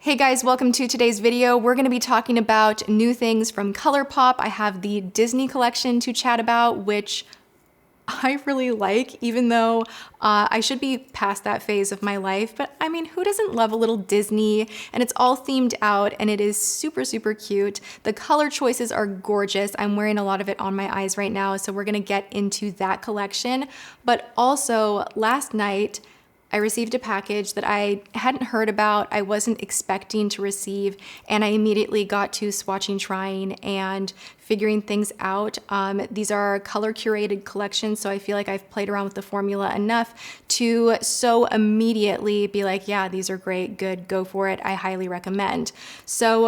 Hey guys, welcome to today's video. We're gonna be talking about new things from Colourpop. I have the Disney collection to chat about, which I really like, even though I should be past that phase of my life. But I mean, who doesn't love a little Disney? And it's all themed out and it is super, super cute. The color choices are gorgeous. I'm wearing a lot of it on my eyes right now, so we're gonna get into that collection. But also, last night, I received a package that I hadn't heard about, I wasn't expecting to receive, and I immediately got to swatching, trying, and figuring things out. These are color curated collections, so I feel like I've played around with the formula enough to so immediately be like, yeah, these are great, good, go for it, I highly recommend. So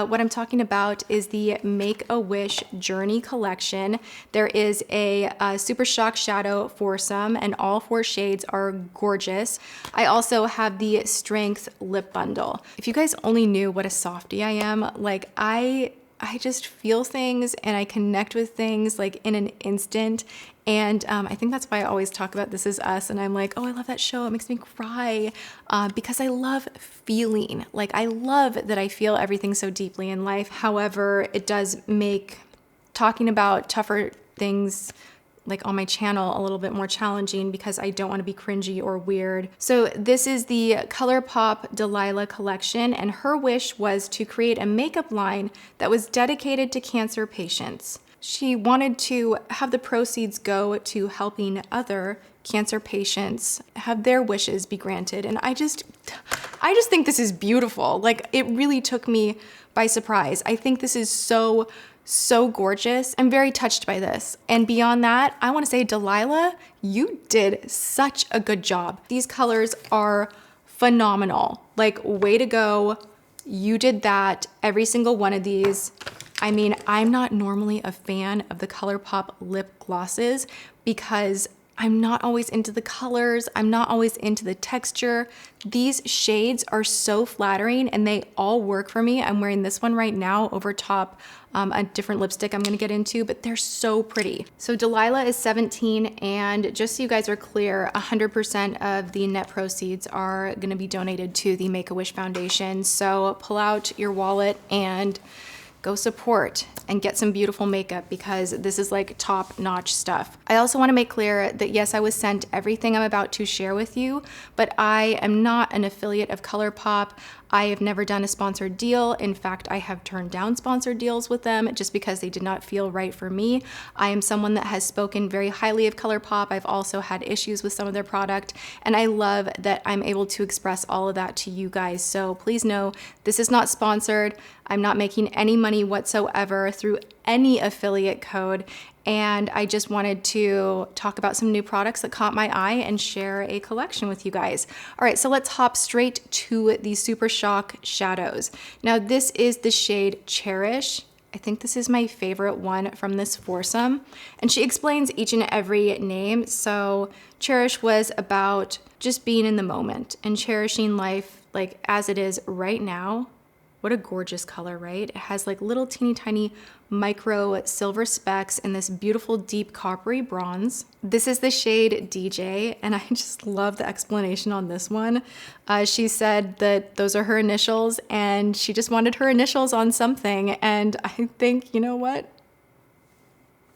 what I'm talking about is the Make-A-Wish Journey collection. There is a Super Shock Shadow Foursome, and all 4 shades are gorgeous. I also have the Strength Lip Bundle. If you guys only knew what a softie I am, like I just feel things and I connect with things like in an instant. And I think that's why I always talk about This Is Us. And I'm like, oh, I love that show. It makes me cry because I love feeling. Like I love that I feel everything so deeply in life. However, it does make talking about tougher things like on my channel a little bit more challenging because I don't want to be cringy or weird. So this is the Colourpop Delilah collection, and her wish was to create a makeup line that was dedicated to cancer patients. She wanted to have the proceeds go to helping other cancer patients have their wishes be granted. And I just think this is beautiful. Like it really took me by surprise. I think this is so gorgeous. I'm very touched by this. And beyond that, I want to say, Delilah, you did such a good job. These colors are phenomenal. Like, way to go. You did that. Every single one of these. I mean, I'm not normally a fan of the Colourpop lip glosses because I'm not always into the colors. I'm not always into the texture. These shades are so flattering and they all work for me. I'm wearing this one right now over top a different lipstick I'm gonna get into, but they're so pretty. So Delilah is 17, and just so you guys are clear, 100% of the net proceeds are gonna be donated to the Make-A-Wish Foundation. So pull out your wallet and go support and get some beautiful makeup because this is like top-notch stuff. I also want to make clear that yes, I was sent everything I'm about to share with you, but I am not an affiliate of Colourpop. I have never done a sponsored deal. In fact, I have turned down sponsored deals with them just because they did not feel right for me. I am someone that has spoken very highly of Colourpop. I've also had issues with some of their product, and I love that I'm able to express all of that to you guys. So please know this is not sponsored. I'm not making any money whatsoever through any affiliate code. And I just wanted to talk about some new products that caught my eye and share a collection with you guys. All right, so let's hop straight to the Super Shock Shadows. Now this is the shade Cherish. I think this is my favorite one from this foursome. And she explains each and every name. So Cherish was about just being in the moment and cherishing life like as it is right now. What a gorgeous color, right? It has like little teeny tiny micro silver specks in this beautiful deep coppery bronze. This is the shade DJ, and I just love the explanation on this one. She said that those are her initials and she just wanted her initials on something. And I think, you know what?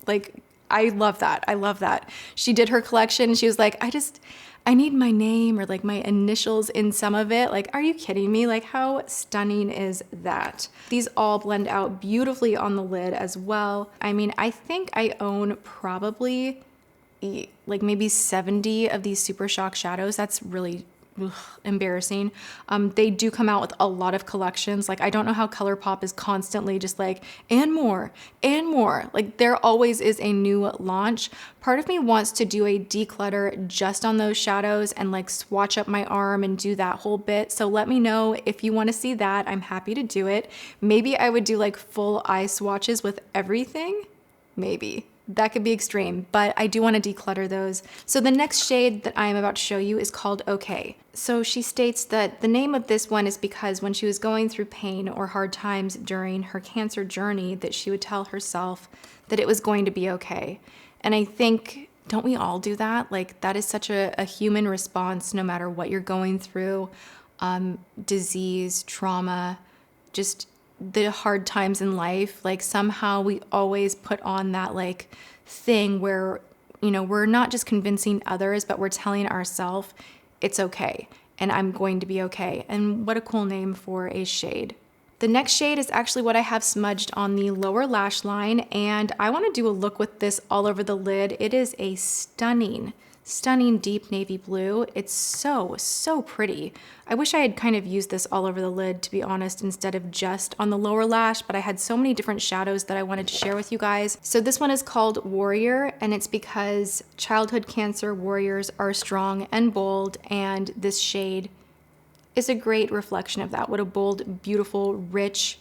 Like, I love that. I love that. She did her collection. She was like, I need my name or like my initials in some of it. Like, are you kidding me? Like, how stunning is that? These all blend out beautifully on the lid as well. I mean, I think I own probably like maybe 70 of these Super Shock shadows. That's really embarrassing. They do come out with a lot of collections. Like, I don't know how Colourpop is constantly just like, and more, and more. Like, there always is a new launch. Part of me wants to do a declutter just on those shadows and like swatch up my arm and do that whole bit. So let me know if you want to see that. I'm happy to do it. Maybe I would do like full eye swatches with everything. Maybe. That could be extreme, but I do want to declutter those. So the next shade that I am about to show you is called Okay. So she states that the name of this one is because when she was going through pain or hard times during her cancer journey, that she would tell herself that it was going to be okay. And I think, don't we all do that? Like, that is such a human response no matter what you're going through. disease, trauma, just the hard times in life. Like somehow we always put on that like thing where, you know, we're not just convincing others, but we're telling ourselves it's okay and I'm going to be okay. And what a cool name for a shade. The next shade is actually what I have smudged on the lower lash line, and I want to do a look with this all over the lid. It is a stunning deep navy blue. It's so pretty. I wish I had kind of used this all over the lid, to be honest, instead of just on the lower lash, but I had so many different shadows that I wanted to share with you guys. So this one is called Warrior, and it's because childhood cancer warriors are strong and bold, and this shade is a great reflection of that. What a bold, beautiful, rich,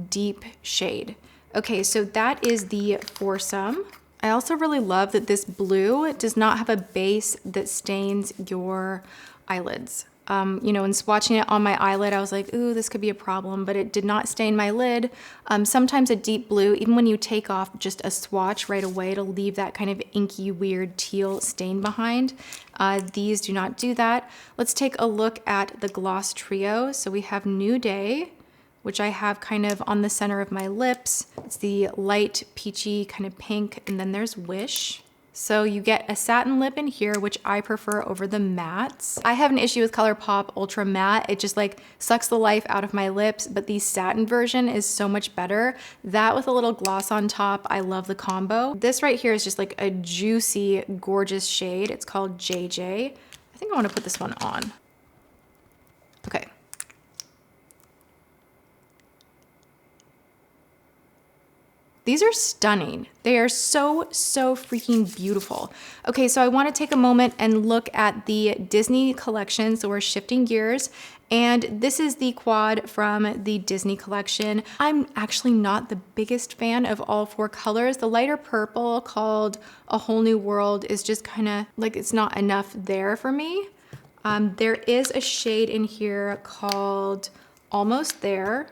deep shade. Okay, so that is the Foursome. I also really love that this blue does not have a base that stains your eyelids. You know, in swatching it on my eyelid, I was like, ooh, this could be a problem, but it did not stain my lid. Sometimes a deep blue, even when you take off just a swatch right away, it'll leave that kind of inky, weird teal stain behind. These do not do that. Let's take a look at the gloss trio. So we have New Day, which I have kind of on the center of my lips. It's the light peachy kind of pink, and then there's Wish. So you get a satin lip in here, which I prefer over the mattes. I have an issue with Colourpop Ultra Matte. It just like sucks the life out of my lips, but the satin version is so much better. That with a little gloss on top, I love the combo. This right here is just like a juicy, gorgeous shade. It's called JJ. I think I want to put this one on. Okay. These are stunning. They are so freaking beautiful. Okay, so I want to take a moment and look at the Disney collection. So we're shifting gears, and this is the quad from the Disney collection. I'm actually not the biggest fan of all four colors. The lighter purple called A Whole New World is just kind of like, it's not enough there for me. There is a shade in here called Almost There.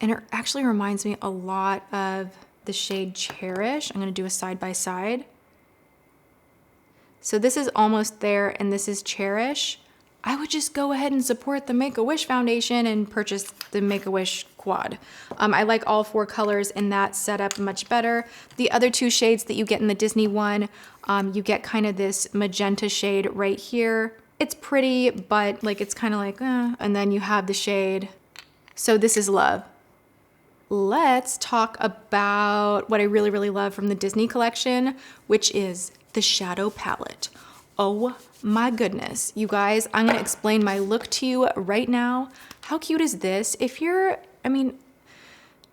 And it actually reminds me a lot of the shade Cherish. I'm gonna do a side by side. So this is Almost There and this is Cherish. I would just go ahead and support the Make-A-Wish Foundation and purchase the Make-A-Wish quad. I like all four colors in that setup much better. The other two shades that you get in the Disney one, you get kind of this magenta shade right here. It's pretty, but like it's kind of like, and then you have the shade. So this is Love. Let's talk about what I really love from the Disney collection, which is the shadow palette. Oh my goodness, you guys, I'm gonna explain my look to you right now. How cute is this? If you're, I mean,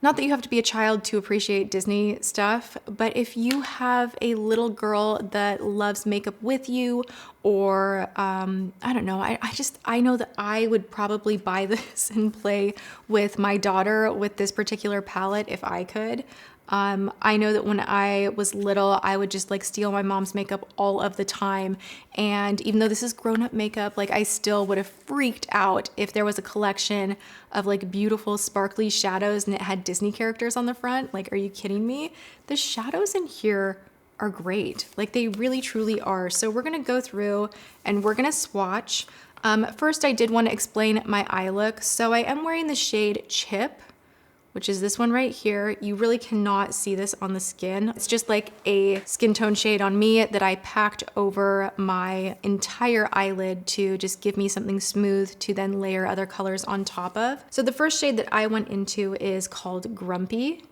not that you have to be a child to appreciate Disney stuff, but if you have a little girl that loves makeup with you, or I don't know, I know that I would probably buy this and play with my daughter with this particular palette if I could. I know that when I was little, I would just like steal my mom's makeup all of the time. And even though this is grown-up makeup, like I still would have freaked out if there was a collection of like beautiful sparkly shadows and it had Disney characters on the front. Like, are you kidding me? The shadows in here are great. Like they really truly are. So we're gonna go through and we're gonna swatch. First, I did want to explain my eye look. So I am wearing the shade Chip, which is this one right here. You really cannot see this on the skin. It's just like a skin tone shade on me that I packed over my entire eyelid to just give me something smooth to then layer other colors on top of. So the first shade that I went into is called Grumpy.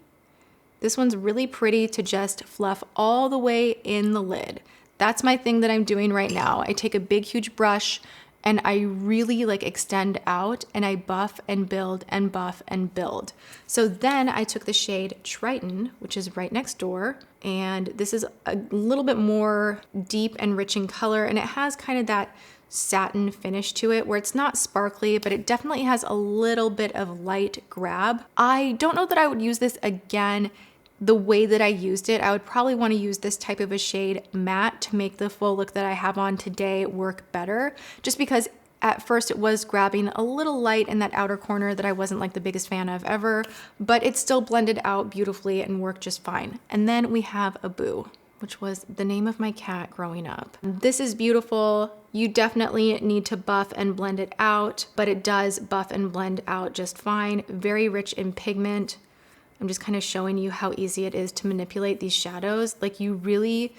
This one's really pretty to just fluff all the way in the lid. That's my thing that I'm doing right now. I take a big, huge brush and I really like extend out and I buff and build and buff and build. So then I took the shade Triton, which is right next door. And this is a little bit more deep and rich in color. And it has kind of that satin finish to it where it's not sparkly, but it definitely has a little bit of light grab. I don't know that I would use this again the way that I used it. I would probably want to use this type of a shade matte to make the full look that I have on today work better, just because at first it was grabbing a little light in that outer corner that I wasn't like the biggest fan of ever, but it still blended out beautifully and worked just fine. And then we have Abu, which was the name of my cat growing up. This is beautiful. You definitely need to buff and blend it out, but it does buff and blend out just fine. Very rich in pigment. I'm just kind of showing you how easy it is to manipulate these shadows. Like you really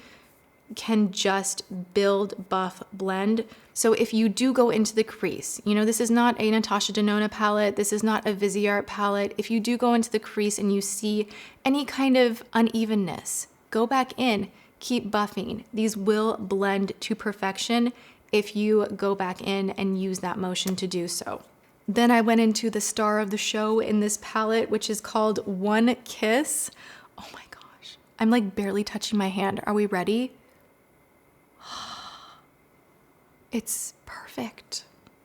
can just build, buff, blend. So if you do go into the crease, you know, this is not a Natasha Denona palette. This is not a Viseart palette. If you do go into the crease and you see any kind of unevenness, go back in, keep buffing. These will blend to perfection if you go back in and use that motion to do so. Then I went into the star of the show in this palette, which is called One Kiss. Oh my gosh. I'm like barely touching my hand. Are we ready? It's perfect.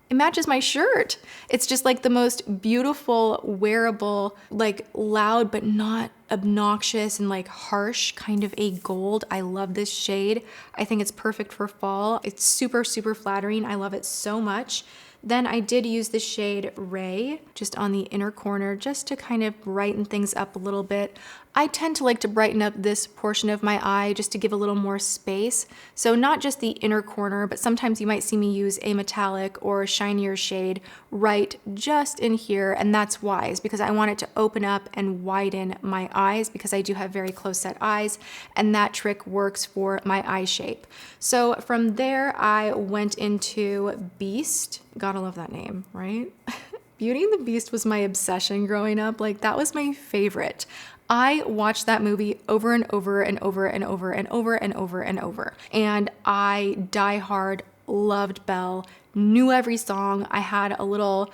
It matches my shirt. It's just like the most beautiful, wearable, like loud but not obnoxious and like harsh kind of a gold. I love this shade. I think it's perfect for fall. It's super, super flattering. I love it so much. Then I did use the shade Ray just on the inner corner just to kind of brighten things up a little bit. I tend to like to brighten up this portion of my eye just to give a little more space. So not just the inner corner, but sometimes you might see me use a metallic or a shinier shade right just in here. And that's why, is because I want it to open up and widen my eyes because I do have very close set eyes, and that trick works for my eye shape. So from there, I went into Beast. Gotta love that name, right? Beauty and the Beast was my obsession growing up. Like that was my favorite. I watched that movie over and over and over and over and over and over and over. And I die hard loved Belle, knew every song. I had a little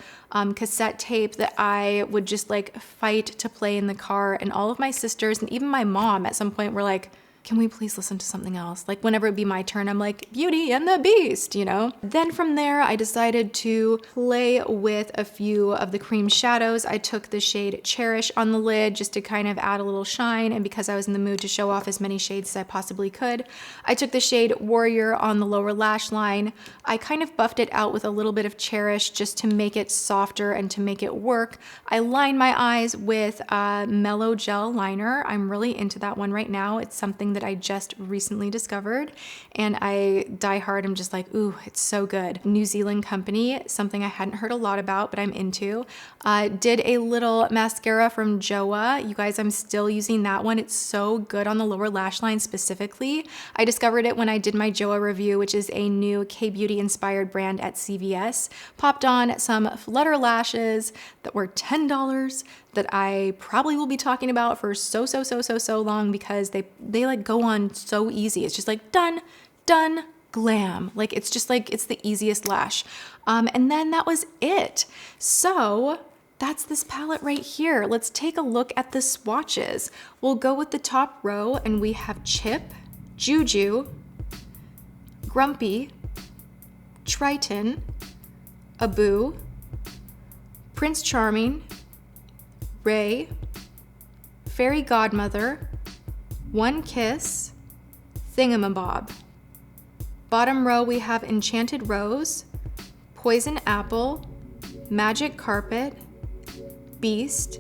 cassette tape that I would just like fight to play in the car. And all of my sisters and even my mom at some point were like, can we please listen to something else? Like whenever it'd be my turn, I'm like, Beauty and the Beast, you know? Then from there, I decided to play with a few of the cream shadows. I took the shade Cherish on the lid just to kind of add a little shine. And because I was in the mood to show off as many shades as I possibly could, I took the shade Warrior on the lower lash line. I kind of buffed it out with a little bit of Cherish just to make it softer and to make it work. I lined my eyes with a Mellow Gel liner. I'm really into that one right now. It's something that I just recently discovered, and I die hard. I'm just like, ooh, it's so good. New Zealand company, something I hadn't heard a lot about, but I'm into. Did a little mascara from Joa. You guys, I'm still using that one. It's so good on the lower lash line specifically. I discovered it when I did my Joa review, which is a new K-beauty inspired brand at CVS. Popped on some Flutter lashes that were $10 that I probably will be talking about for so long because they like go on so easy. It's just like done, glam. Like it's just like, it's the easiest lash. And then that was it. So that's this palette right here. Let's take a look at the swatches. We'll go with the top row and we have Chip, Juju, Grumpy, Triton, Abu, Prince Charming, Ray, Fairy Godmother, One Kiss, Thingamabob. Bottom row we have Enchanted Rose, Poison Apple, Magic Carpet, Beast,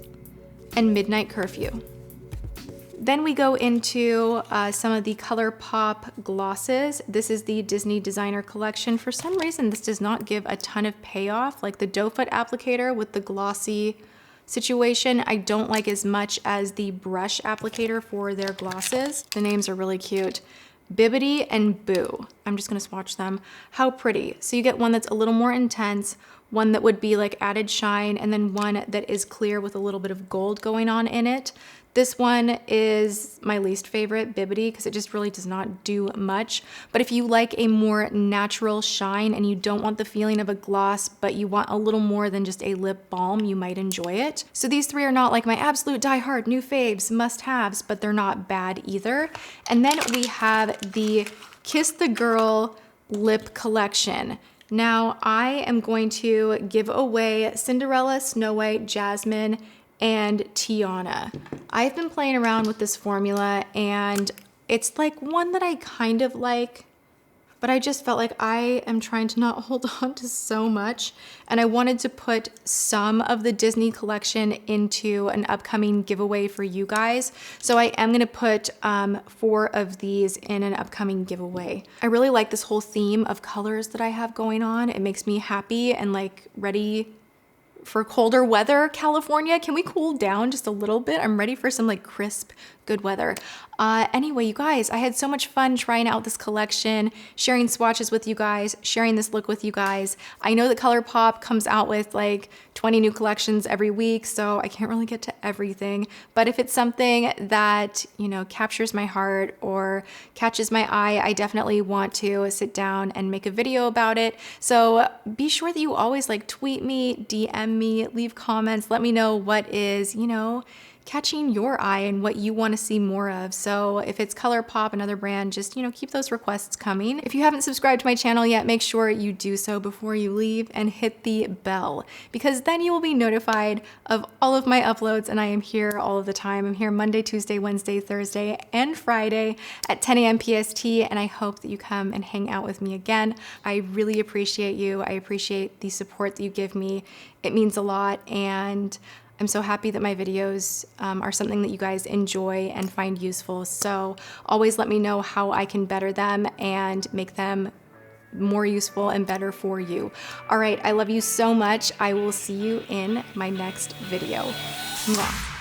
and Midnight Curfew. Then we go into some of the Colourpop glosses. This is the Disney Designer Collection. For some reason, this does not give a ton of payoff, like the doe foot applicator with the glossy situation I don't like as much as the brush applicator for their glosses. The names are really cute. Bibbidi and Boo. I'm just gonna swatch them. How pretty. So you get one that's a little more intense, one that would be like added shine, and then one that is clear with a little bit of gold going on in it. This one is my least favorite, Bibbidi, because it just really does not do much. But if you like a more natural shine and you don't want the feeling of a gloss, but you want a little more than just a lip balm, you might enjoy it. So these three are not like my absolute die-hard new faves, must-haves, but they're not bad either. And then we have the Kiss the Girl lip collection. Now I am going to give away Cinderella, Snow White, Jasmine, and Tiana. I've been playing around with this formula and it's like one that I kind of like. but I just felt like I am trying to not hold on to so much, and I wanted to put some of the Disney collection into an upcoming giveaway for you guys. So I am gonna put 4 of these in an upcoming giveaway. I really like this whole theme of colors that I have going on. It makes me happy and like ready for colder weather. California, can we cool down just a little bit? I'm ready for some like crisp, good weather. Anyway, you guys, I had so much fun trying out this collection, sharing swatches with you guys, sharing this look with you guys. I know that Colourpop comes out with like 20 new collections every week, so I can't really get to everything. But if it's something that, you know, captures my heart or catches my eye, I definitely want to sit down and make a video about it. So be sure that you always like tweet me, DM me, leave comments, let me know what is, you know, catching your eye and what you want to see more of. So if it's Colourpop, another brand, just, you know, keep those requests coming. If you haven't subscribed to my channel yet, make sure you do so before you leave and hit the bell, because then you will be notified of all of my uploads, and I am here all of the time. I'm here Monday, Tuesday, Wednesday, Thursday, and Friday at 10 a.m. PST, and I hope that you come and hang out with me again. I really appreciate you. I appreciate the support that you give me. It means a lot, and I'm so happy that my videos are something that you guys enjoy and find useful. So always let me know how I can better them and make them more useful and better for you. All right, I love you so much. I will see you in my next video. Mwah.